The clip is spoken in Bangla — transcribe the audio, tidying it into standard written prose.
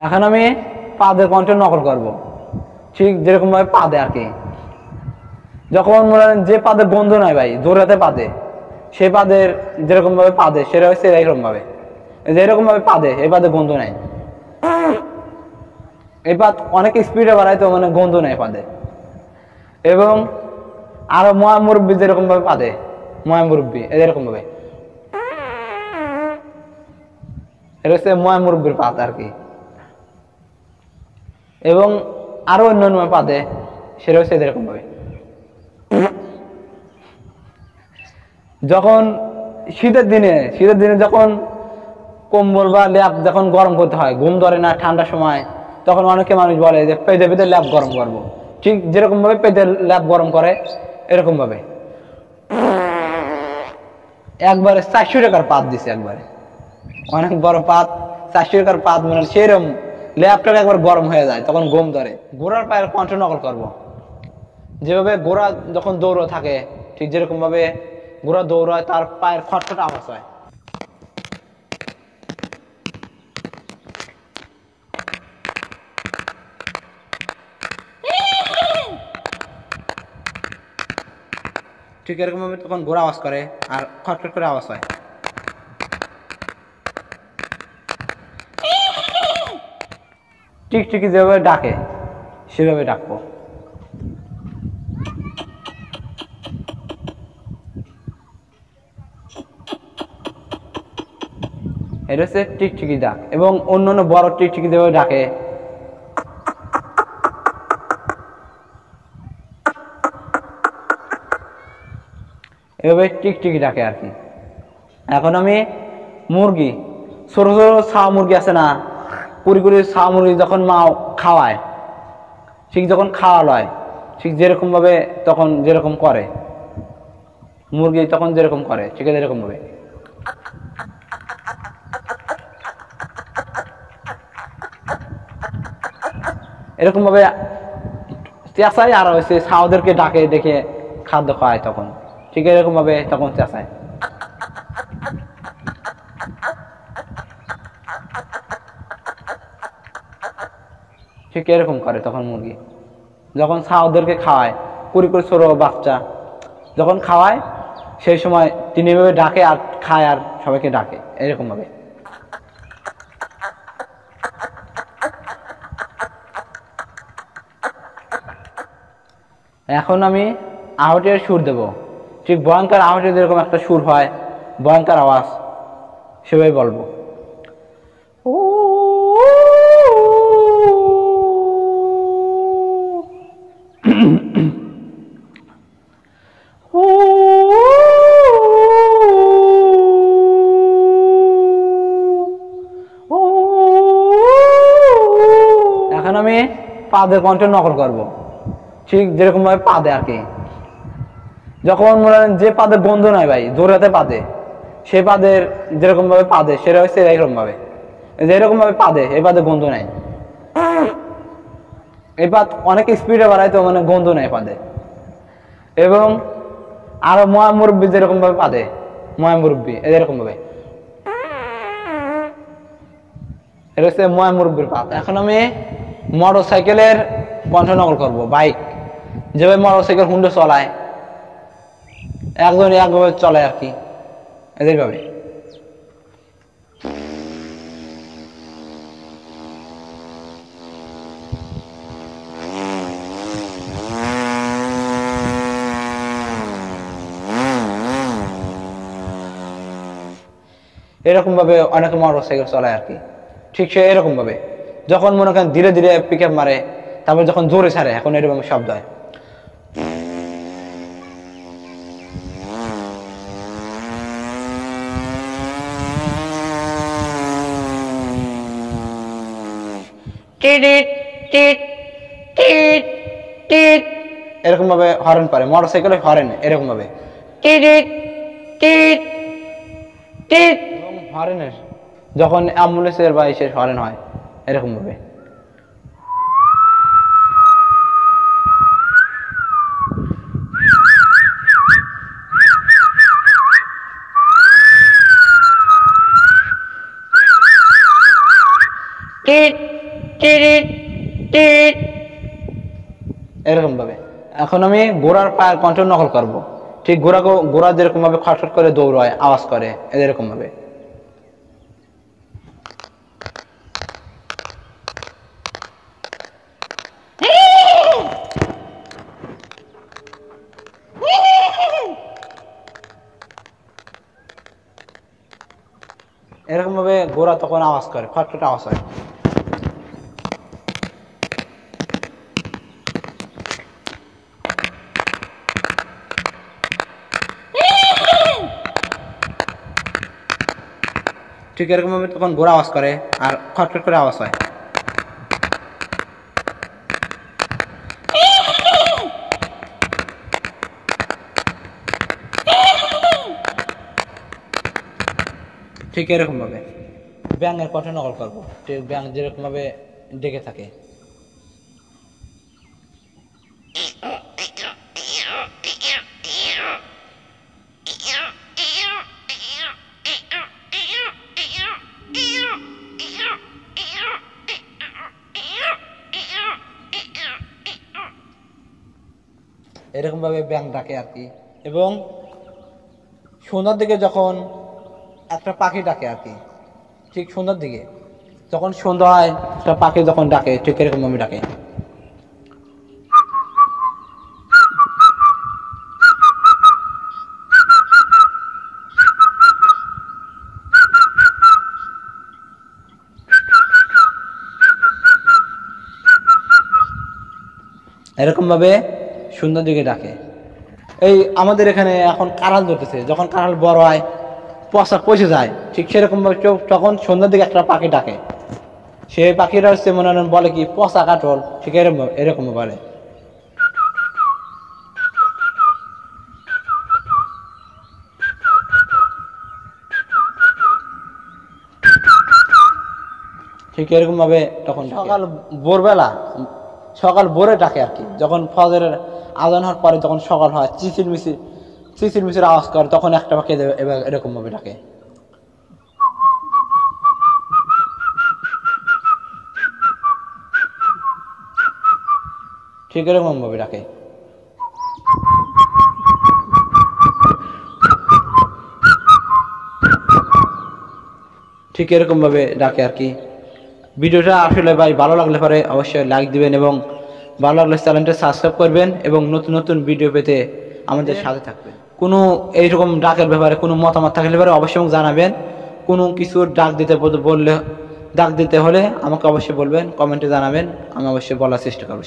এখন আমি পাদের কণ্ঠে নকল করব, ঠিক যেরকম ভাবে পাদে আর কি। যখন মনে হয় যে পাদের গন্ধ নাই ভাই, জোরাতে পাদে, সে পাদের যেরকম ভাবে পাদে সেটা হচ্ছে এরকম ভাবে, যেরকম ভাবে পাদে এই পাদে গন্ধ নাই। এই পাদ অনেক স্পিডে বাড়ায় তো মানে গন্ধ নাই পাদে। এবং আরো ময়া মুরব্বী যেরকম ভাবে পাদে, ময়া মুরব্বী এরকম ভাবে, এটা হচ্ছে ময়া মুরব্বীর পাত আর কি। এবং আরো অন্যান্য পাদে সেটা হচ্ছে এরকম ভাবে। যখন শীতের দিনে যখন কম্বল বা ল্যাপ যখন গরম করতে হয়, ঘুম ধরে না ঠান্ডার সময়, তখন অনেকে মানুষ বলে যে পেঁদে পেঁদে ল্যাপ গরম করবো। ঠিক যেরকম ভাবে পেঁদে ল্যাপ গরম করে এরকম ভাবে একবারে 400 টাকার পাত দিছে, একবারে অনেক বড় পাত, 400 টাকার পাত, মানে সেরকম ল্যাপটপ একবার গরম হয়ে যায়, তখন ঘুম ধরে। ঘোড়ার পায়ের কণ্ঠ নকল করবো, যেভাবে ঘোড়া যখন দৌড় থাকে ঠিক যেরকম ভাবে ঘোড়া দৌড়ায় তার পায়ের খটখট আওয়াজ হয়। ঠিক এরকম ভাবে তখন ঘোড়া আওয়াজ করে আর খটখট করে আওয়াজ হয়। টিকটিকি যেভাবে ডাকে সেভাবে ডাকবো। এটা হচ্ছে টিকটিকি ডাক। এবং অন্যান্য বড় টিকটিকি যেভাবে ডাকে, এভাবে টিকটিকি ডাকে আর কি। এখন আমি মুরগি, ছোট ছোট ছাও মুরগি আছে না, কুড়ি ছাও মুরগি যখন মা খাওয়ায়, ঠিক যখন খাওয়া লয় ঠিক যেরকম ভাবে তখন যেরকম করে মুরগি, তখন যেরকম করে ঠিক আছে এরকম ভাবে। এরকম ভাবে চেঁচায় আর হচ্ছে ছাওদেরকে ডাকে দেখে খাদ্য খাওয়ায়, তখন ঠিক এরকম ভাবে তখন চেঁচায়। ঠিক এরকম করে তখন মুরগি যখন ছাওদেরকে খাওয়ায়, কুড়ি ছোট বাচ্চা যখন খাওয়ায়, সেই সময় তিনি এভাবে ডাকে আর খায় আর সবাইকে ডাকে এরকম ভাবে। এখন আমি আহটের সুর দেব, ঠিক ভয়ঙ্কর আহটের যেরকম একটা সুর হয়, ভয়ঙ্কর আওয়াজ, সেভাবে বলবো। এখন আমি পাদের কণ্ঠে নকল করব, ঠিক যেরকম ভাবে পাদে আর কি। যখন মনে হয় যে পাদের গন্ধ নাই ভাই, জোরাতে পাদে, সে পাদের যেরকম ভাবে পাদে সেটা হচ্ছে এরকম ভাবে, যেরকম ভাবে পাদে এই পাদের গন্ধ নাই। এই পাদ অনেক স্পিডে বাড়ায় তো মানে গন্ধ নাই পাদে। এবং আরো ময়া মুরব্বী যেরকম ভাবে পাদে, ময়া মুরব্বী এরকম ভাবে, এটা হচ্ছে ময়া মুরব্বীর পাত। এখন আমি মোটর সাইকেলের কণ্ঠ নকল করবো, বাইক যেভাবে মোটর সাইকেল হুন্ডে চলায়, একজন একভাবে চলায় আর কি, এদের ভাবে। এরকম ভাবে অনেক মোটর সাইকেল চলায় আর কি। ঠিক সে এরকম ভাবে যখন মনে করেন ধীরে ধীরে পিক আপ মারে, তারপর যখন জোরে ছাড়ে, এখন এরকম শব্দ হয়। এরকম ভাবে হরেন পারে, মোটর সাইকেলে হরেন এরকম ভাবে। হরেনের যখন অ্যাম্বুলেন্সের বা এসে হরেন হয় এরকম ভাবে। টিট এরকম ভাবে। এখন আমি ঘোড়ার পায়ের কণ্ঠ নকল করব। ঠিক ঘোড়া যেরকম ভাবে খটখট করে দৌড়ায়, আওয়াজ করে, এরকম ভাবে। এরকম ভাবে ঘোড়া তখন আওয়াজ করে, খটখট আওয়াজ হয়। ঠিক এরকম ভাবে তখন ঘোড়া আওয়াজ করে আর খটখট করে আওয়াজ হয়। ঠিক এরকম ভাবে ব্যাঙের কণ্ঠ নকল করবো। ঠিক ব্যাঙ যেরকম ভাবে ডেকে থাকে। এরকম ভাবে ব্যাঙ ডাকে আর কি। এবং সন্ধ্যার দিকে যখন একটা পাখি ডাকে আর কি, ঠিক সন্ধ্যার দিকে যখন সন্ধ্যা হয়, একটা পাখি যখন ডাকে, ঠিক এরকম ভাবে ডাকে। এরকম ভাবে সন্ধ্যার দিকে ডাকে। এই আমাদের এখানে এখন কাঁঠাল ধরতেছে, যখন কাঁঠাল বড় হয়, পচে যায়, ঠিক সেরকম ভাবে তখন সন্ধ্যার দিকে একটা পাখি ডাকে। সেই পাখিরা হচ্ছে মনে হয় বলে কি পচা কাঁঠাল, ঠিক এরকম বলে। ঠিক এরকম ভাবে তখন সকাল ভোরে ডাকে আর কি। যখন ফজরের আজান হওয়ার পরে যখন সকাল হয়, চিচির মিচির আওয়াজ করে, তখন একটা পাখি এরকম ভাবে ডাকে। ঠিক এরকম ভাবে ডাকে। ঠিক এরকম ভাবে ডাকে আর কি। ভিডিওটা আসলে ভাই ভালো লাগলে পরে অবশ্যই লাইক দিবেন এবং ভালো লাগলে চ্যানেলটা সাবস্ক্রাইব করবেন এবং নতুন নতুন ভিডিও পেতে আমাদের সাথে থাকবেন। কোনো এইরকম ডাকের ব্যাপারে কোনো মতামত থাকলে পরে অবশ্যই জানাবেন। কোনো কিছুর ডাক দিতে হলে আমাকে অবশ্যই বলবেন, কমেন্টে জানাবেন, আমি অবশ্যই বলার চেষ্টা করবো।